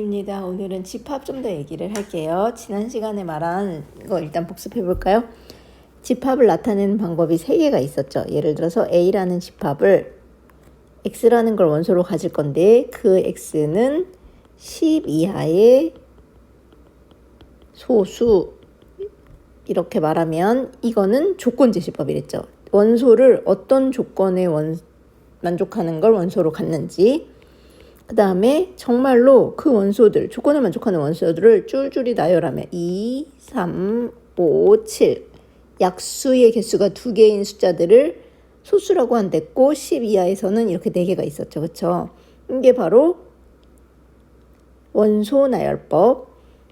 입니다. 오늘은 집합 좀 더 얘기를 할게요. 지난 시간에 말한 거 일단 복습해 볼까요? 집합을 나타내는 방법이 3개가 있었죠. 예를 들어서 A라는 집합을 X라는 걸 원소로 가질 건데 그 X는 10 이하의 소수, 이렇게 말하면 이거는 조건제시법이랬죠. 원소를 어떤 조건에 만족하는 걸 원소로 갖는지, 그 다음에 정말로 그 원소들, 조건을 만족하는 원소들을 줄줄이 나열하면 2, 3, 5, 7 약수의 개수가 2개인 숫자들을 소수라고 한댔고 10 이하에서는 이렇게 4개가 있었죠. 그렇죠? 이게 바로 원소 나열법.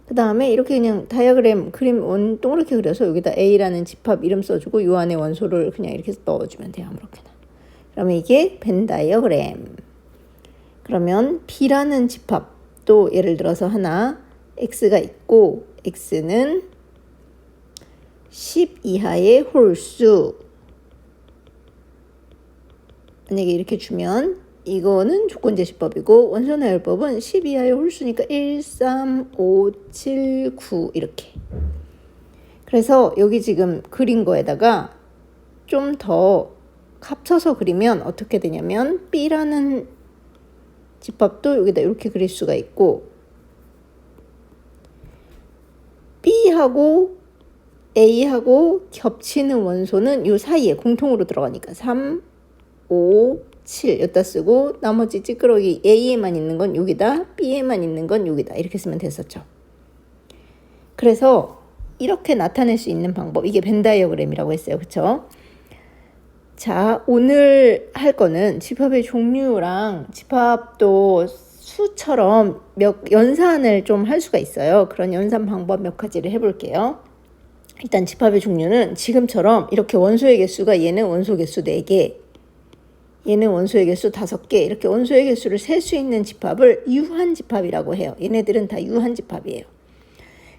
그 다음에 이렇게 그냥 다이어그램 그림 동그랗게 그려서 여기다 A라는 집합 이름 써주고 이 안에 원소를 그냥 이렇게 넣어주면 돼요. 아무렇게나. 그러면 이게 벤 다이어그램. 그러면 B라는 집합도 예를 들어서 하나 X가 있고 X는 10 이하의 홀수, 만약에 이렇게 주면 이거는 조건제시법이고 원소나열법은 10 이하의 홀수니까 1, 3, 5, 7, 9 이렇게. 그래서 여기 지금 그린 거에다가 좀 더 합쳐서 그리면 어떻게 되냐면 B라는 집합도 여기다 이렇게 그릴 수가 있고 B하고 A하고 겹치는 원소는 이 사이에 공통으로 들어가니까 3, 5, 7 여기다 쓰고 나머지 찌끄러기 A에만 있는 건 여기다, B에만 있는 건 여기다 이렇게 쓰면 됐었죠. 그래서 이렇게 나타낼 수 있는 방법, 이게 벤 다이어그램이라고 했어요. 그렇죠? 자, 오늘 할 거는 집합의 종류랑 집합도 수처럼 연산을 좀 할 수가 있어요. 그런 연산 방법 몇 가지를 해볼게요. 일단 집합의 종류는 지금처럼 이렇게 원소의 개수가 얘는 원소 개수 4개, 얘는 원소의 개수 5개, 이렇게 원소의 개수를 셀 수 있는 집합을 유한집합이라고 해요. 얘네들은 다 유한집합이에요.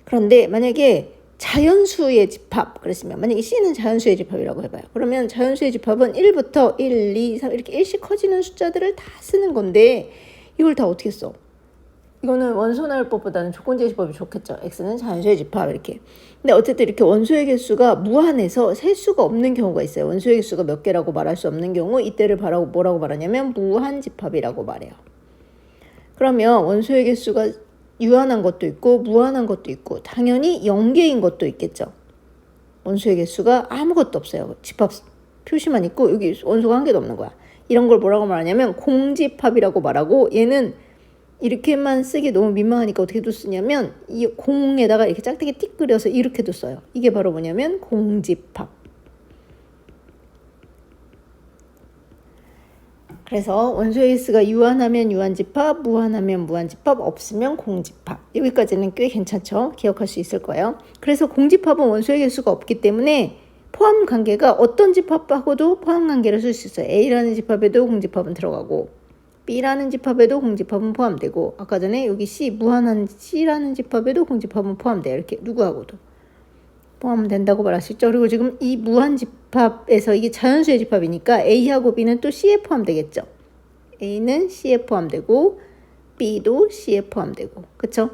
그런데 만약에 자연수의 집합 그랬으면, 만약에 C는 자연수의 집합이라고 해봐요. 그러면 자연수의 집합은 1부터 1, 2, 3 이렇게 일씩 커지는 숫자들을 다 쓰는 건데 이걸 다 어떻게 써? 이거는 원소나열법보다는 조건제시법이 좋겠죠. X는 자연수의 집합 이렇게. 근데 어쨌든 이렇게 원소의 개수가 무한해서 셀 수가 없는 경우가 있어요. 원소의 개수가 몇 개라고 말할 수 없는 경우 이때를 뭐라고 말하냐면 무한집합이라고 말해요. 그러면 원소의 개수가 유한한 것도 있고 무한한 것도 있고 당연히 0개인 것도 있겠죠. 원소의 개수가 아무것도 없어요. 집합 표시만 있고 여기 원소가 한 개도 없는 거야. 이런 걸 뭐라고 말하냐면 공집합이라고 말하고, 얘는 이렇게만 쓰기 너무 민망하니까 어떻게 쓰냐면 이 공에다가 이렇게 짝대기 띡 그려서 이렇게도 써요. 이게 바로 뭐냐면 공집합. 그래서 원소의 개수가 유한하면 유한집합, 무한하면 무한집합, 없으면 공집합. 여기까지는 꽤 괜찮죠? 기억할 수 있을 거예요. 그래서 공집합은 원소의 개수가 없기 때문에 포함 관계가 어떤 집합하고도 포함 관계를 쓸 수 있어요. A라는 집합에도 공집합은 들어가고 B라는 집합에도 공집합은 포함되고, 아까 전에 여기 C, 무한한 C라는 집합에도 공집합은 포함돼요. 이렇게 누구하고도 포함된다고 말할 수 있죠. 그리고 지금 이 무한 집합에서 이게 자연수의 집합이니까 A하고 B는 또 C에 포함되겠죠. A는 C에 포함되고 B도 C에 포함되고, 그쵸?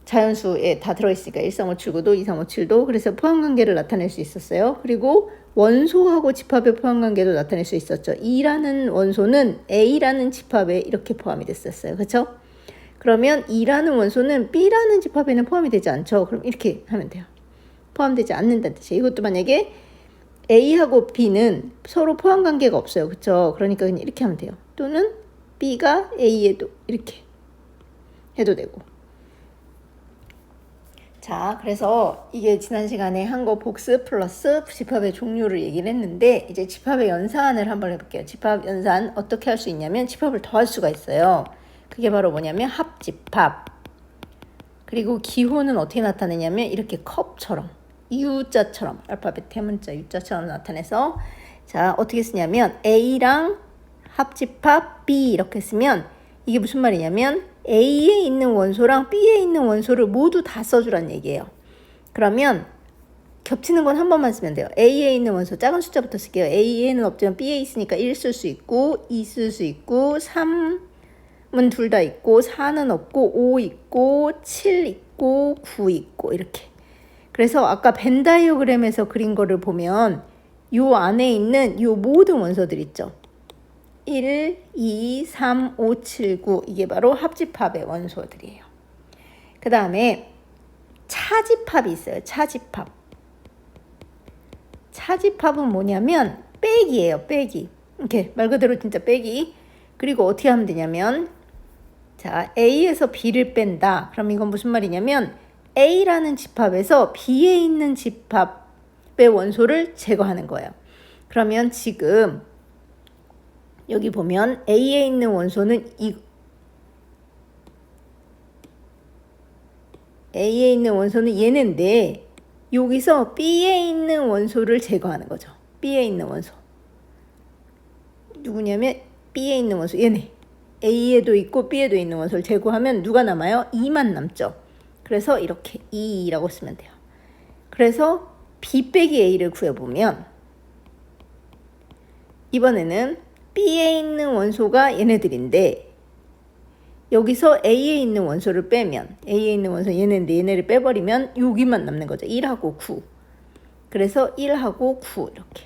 자연수에 다 들어있으니까 13579도 2357도. 그래서 포함관계를 나타낼 수 있었어요. 그리고 원소하고 집합의 포함관계도 나타낼 수 있었죠. E라는 원소는 A라는 집합에 이렇게 포함이 됐었어요. 그쵸? 그러면 E라는 원소는 B라는 집합에는 포함이 되지 않죠. 그럼 이렇게 하면 돼요. 포함되지 않는다는 뜻이에요. 이것도 만약에 A하고 B는 서로 포함관계가 없어요. 그쵸? 그러니까 그냥 이렇게 하면 돼요. 또는 B가 A에도 이렇게 해도 되고. 자, 그래서 이게 지난 시간에 한 거 복습 플러스 집합의 종류를 얘기를 했는데, 이제 집합의 연산을 한번 해볼게요. 집합 연산 어떻게 할 수 있냐면 집합을 더할 수가 있어요. 그게 바로 뭐냐면 합집합. 그리고 기호는 어떻게 나타내냐면 이렇게 컵처럼, U자처럼, 알파벳 대문자 U자처럼 나타내서, 자, 어떻게 쓰냐면 A랑 합집합 B 이렇게 쓰면 이게 무슨 말이냐면 A에 있는 원소랑 B에 있는 원소를 모두 다 써주란 얘기예요. 그러면 겹치는 건 한 번만 쓰면 돼요. A에 있는 원소 작은 숫자부터 쓸게요. A에는 없지만 B에 있으니까 1 쓸 수 있고 2 쓸 수 있고 3, 둘 다 있고 4는 없고 5 있고 7 있고 9 있고 이렇게. 그래서 아까 벤 다이어그램에서 그린 거를 보면 요 안에 있는 요 모든 원소들 있죠. 1, 2, 3, 5, 7, 9 이게 바로 합집합의 원소들이에요. 그 다음에 차집합이 있어요. 차집합. 차집합은 뭐냐면 빼기예요. 빼기. 이렇게 말 그대로 진짜 빼기. 그리고 어떻게 하면 되냐면 자, A에서 B를 뺀다. 그럼 이건 무슨 말이냐면 A라는 집합에서 B에 있는 집합의 원소를 제거하는 거예요. 그러면 지금 여기 보면 A에 있는 원소는 A에 있는 원소는 얘네인데 여기서 B에 있는 원소를 제거하는 거죠. B에 있는 원소. 누구냐면 B에 있는 원소 얘네. A에도 있고 B에도 있는 원소를 제거하면 누가 남아요? 2만 남죠. 그래서 이렇게 2라고 쓰면 돼요. 그래서 B 빼기 A를 구해보면 이번에는 B에 있는 원소가 얘네들인데 여기서 A에 있는 원소를 빼면 A에 있는 원소 얘네인데 얘네를 빼버리면 여기만 남는 거죠. 1하고 9. 그래서 1하고 9 이렇게.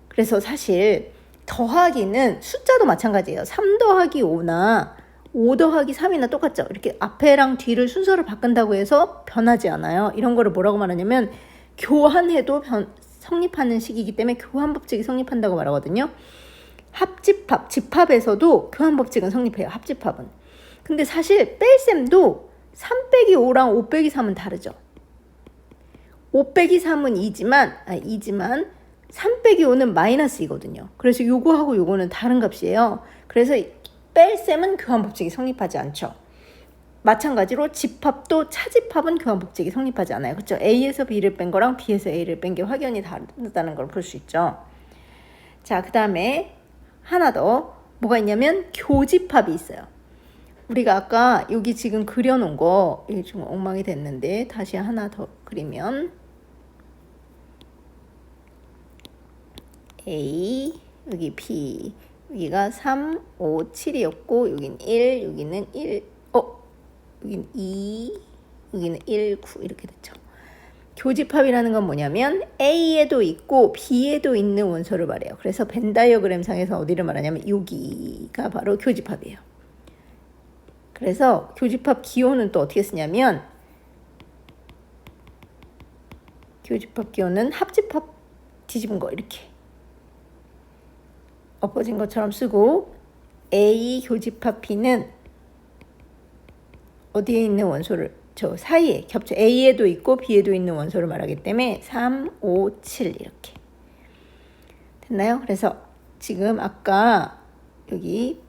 그래서 사실 더하기는 숫자도 마찬가지예요. 3 더하기 5나 5 더하기 3이나 똑같죠. 이렇게 앞에랑 뒤를 순서를 바꾼다고 해서 변하지 않아요. 이런 거를 뭐라고 말하냐면 교환해도 성립하는 식이기 때문에 교환법칙이 성립한다고 말하거든요. 합집합, 집합에서도 교환법칙은 성립해요. 합집합은. 근데 사실 뺄셈도 3 빼기 5랑 5 빼기 3은 다르죠. 5 빼기 3은 2지만 3 빼기 5는 마이너스이거든요. 그래서 요거하고 요거는 다른 값이에요. 그래서 뺄셈은 교환법칙이 성립하지 않죠. 마찬가지로 집합도 차집합은 교환법칙이 성립하지 않아요. 그렇죠? A에서 B를 뺀 거랑 B에서 A를 뺀 게 확연히 다르다는 걸 볼 수 있죠. 자, 그 다음에 하나 더 뭐가 있냐면 교집합이 있어요. 우리가 아까 여기 지금 그려놓은 거 이게 좀 엉망이 됐는데 다시 하나 더 그리면 A 여기 B 여기가 3, 5, 7이었고 여기는 1, 여기는 1, 여기는 2, 여기는 1, 9 이렇게 됐죠. 교집합이라는 건 뭐냐면 A에도 있고 B에도 있는 원소를 말해요. 그래서 벤 다이어그램 상에서 어디를 말하냐면 여기가 바로 교집합이에요. 그래서 교집합 기호는 또 어떻게 쓰냐면 교집합 기호는 합집합 뒤집은 거 이렇게 엎어진 것처럼 쓰고 A 교집합 B는 어디에 있는 원소를 저 사이에 겹쳐 A에도 있고 B에도 있는 원소를 말하기 때문에 3, 5, 7 이렇게 됐나요? 그래서 지금 아까 여기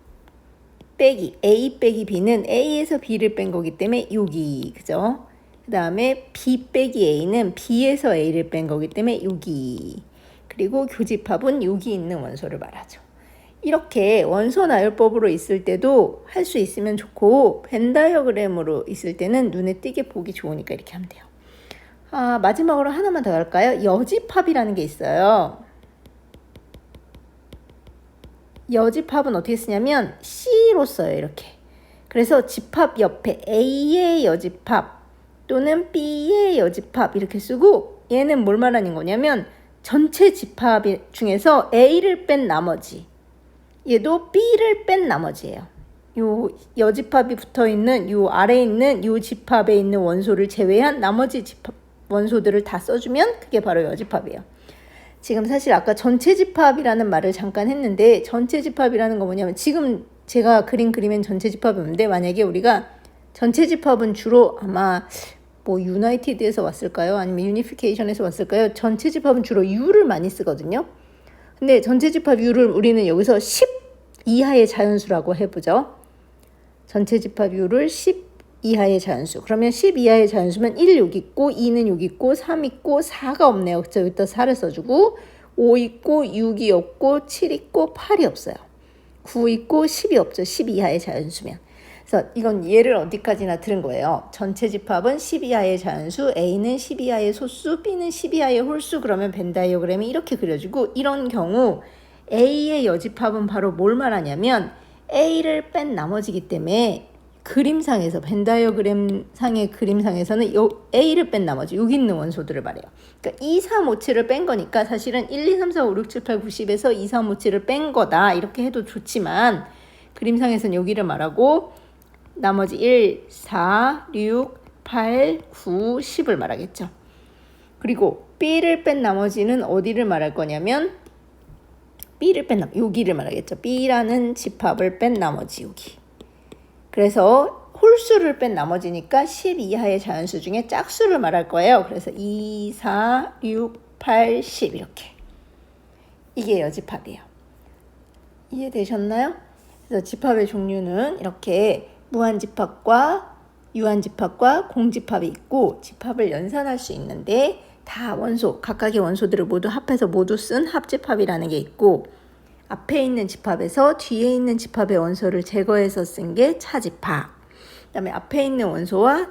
빼기 A 빼기 B는 A에서 B를 뺀 거기 때문에 여기 그죠? 그 다음에 B 빼기 A는 B에서 A를 뺀 거기 때문에 여기 그리고 교집합은 여기 있는 원소를 말하죠. 이렇게 원소 나열법으로 있을 때도 할 수 있으면 좋고 벤 다이어그램으로 있을 때는 눈에 띄게 보기 좋으니까 이렇게 하면 돼요. 마지막으로 하나만 더 할까요? 여집합이라는 게 있어요. 여집합은 어떻게 쓰냐면 C로 써요. 이렇게. 그래서 집합 옆에 A의 여집합 또는 B의 여집합 이렇게 쓰고 얘는 뭘 말하는 거냐면 전체 집합 중에서 A를 뺀 나머지 얘도 B를 뺀 나머지예요. 요 여집합이 붙어있는 요 아래에 있는 요 집합에 있는 원소를 제외한 나머지 집합 원소들을 다 써주면 그게 바로 여집합이에요. 지금 사실 아까 전체 집합이라는 말을 잠깐 했는데 전체 집합이라는 건 뭐냐면 지금 제가 그린 그림엔 전체 집합이 없는데 만약에 우리가 전체 집합은 주로 아마 뭐 유나이티드에서 왔을까요? 아니면 유니피케이션에서 왔을까요? 전체 집합은 주로 U를 많이 쓰거든요. 근데 전체 집합 U를 우리는 여기서 10 이하의 자연수라고 해보죠. 전체 집합 U를 10 이하의 자연수. 그러면 10 이하의 자연수면 1 여기 있고 2는 여기 있고 3 있고 4가 없네요. 그쵸? 여기다 4를 써주고 5 있고 6이 없고 7 있고 8이 없어요. 9 있고 10이 없죠. 10 이하의 자연수면. 그래서 이건 예를 어디까지나 들은 거예요. 전체 집합은 10 이하의 자연수, A는 10 이하의 소수, B는 10 이하의 홀수. 그러면 벤 다이어그램이 이렇게 그려지고 이런 경우 A의 여집합은 바로 뭘 말하냐면 A를 뺀 나머지이기 때문에 그림상에서 벤 다이어그램 상의 그림상에서는 요 A를 뺀 나머지 여기 있는 원소들을 말해요. 그러니까 2, 3, 5, 7을 뺀 거니까 사실은 1, 2, 3, 4, 5, 6, 7, 8, 9, 10에서 2, 3, 5, 7을 뺀 거다 이렇게 해도 좋지만 그림상에서는 여기를 말하고 나머지 1, 4, 6, 8, 9, 10을 말하겠죠. 그리고 B를 뺀 나머지는 어디를 말할 거냐면 B를 뺀 여기를 말하겠죠. B라는 집합을 뺀 나머지 여기. 그래서 홀수를 뺀 나머지니까 10 이하의 자연수 중에 짝수를 말할 거예요. 그래서 2, 4, 6, 8, 10 이렇게. 이게 여집합이에요. 이해되셨나요? 그래서 집합의 종류는 이렇게 무한집합과 유한집합과 공집합이 있고 집합을 연산할 수 있는데 다 원소, 각각의 원소들을 모두 합해서 모두 쓴 합집합이라는 게 있고 앞에 있는 집합에서 뒤에 있는 집합의 원소를 제거해서 쓴 게 차집합. 그 다음에 앞에 있는 원소와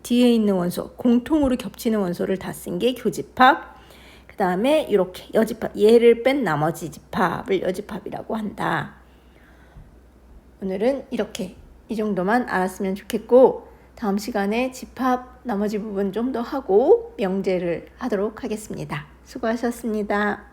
뒤에 있는 원소, 공통으로 겹치는 원소를 다 쓴 게 교집합. 그 다음에 이렇게 여집합, 얘를 뺀 나머지 집합을 여집합이라고 한다. 오늘은 이렇게 이 정도만 알았으면 좋겠고 다음 시간에 집합 나머지 부분 좀 더 하고 명제를 하도록 하겠습니다. 수고하셨습니다.